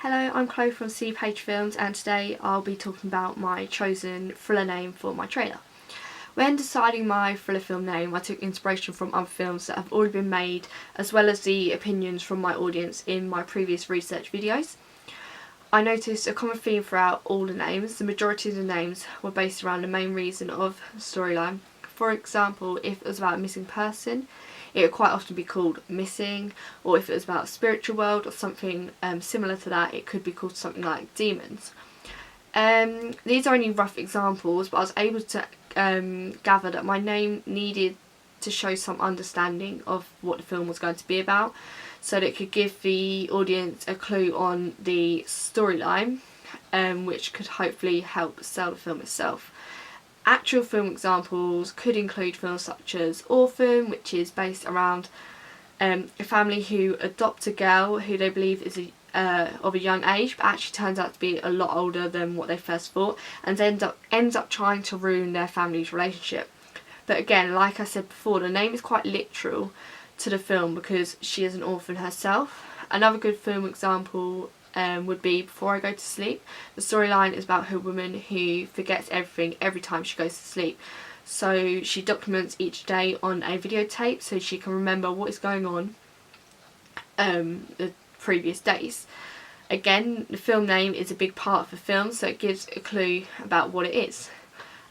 Hello, I'm Chloe from C Page Films, and today I'll be talking about my chosen thriller name for my trailer. When deciding my thriller film name, I took inspiration from other films that have already been made, as well as the opinions from my audience in my previous research videos. I noticed a common theme throughout all the names. The majority of the names were based around the main reason of the storyline. For example, if it was about a missing person, it would quite often be called Missing, or if it was about a spiritual world or something similar to that, it could be called something like Demons. These are only rough examples, but I was able to gather that my name needed to show some understanding of what the film was going to be about, so that it could give the audience a clue on the storyline, which could hopefully help sell the film itself. Actual film examples could include films such as Orphan, which is based around a family who adopt a girl who they believe is of a young age, but actually turns out to be a lot older than what they first thought, and ends up trying to ruin their family's relationship. But again, like I said before, the name is quite literal to the film because she is an orphan herself. Another good film example would be Before I Go to Sleep. The storyline is about a woman who forgets everything every time she goes to sleep. So she documents each day on a videotape so she can remember what is going on the previous days. Again, the film name is a big part of the film, so it gives a clue about what it is.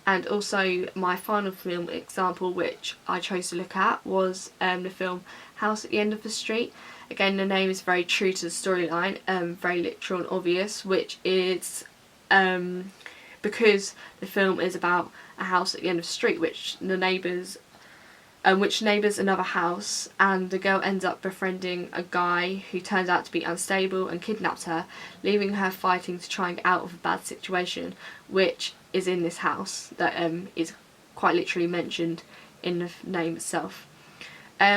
And also my final film example, which I chose to look at, was the film House at the End of the Street. Again, the name is very true to the storyline, very literal and obvious, which is because the film is about a house at the end of the street, which neighbours another house, and the girl ends up befriending a guy who turns out to be unstable and kidnaps her, leaving her fighting to try and get out of a bad situation, which is in this house that is quite literally mentioned in the name itself.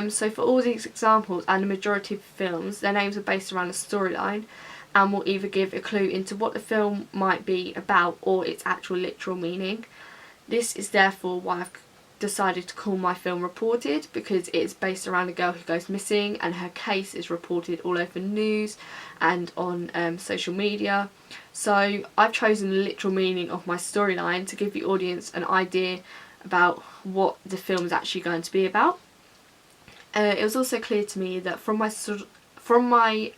So for all these examples and the majority of films, their names are based around a storyline and will either give a clue into what the film might be about or its actual literal meaning. This is therefore why I've decided to call my film Reported, because it is based around a girl who goes missing and her case is reported all over the news and on social media. So I've chosen the literal meaning of my storyline to give the audience an idea about what the film is actually going to be about. It was also clear to me that from my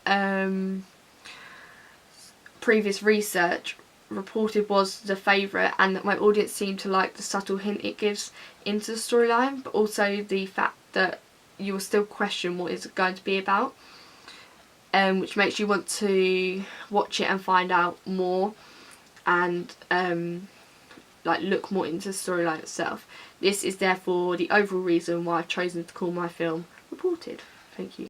previous research, Reported was the favourite, and that my audience seemed to like the subtle hint it gives into the storyline, but also the fact that you will still question what it's going to be about, which makes you want to watch it and find out more and look more into the storyline itself. This is therefore the overall reason why I've chosen to call my film Reported. Thank you.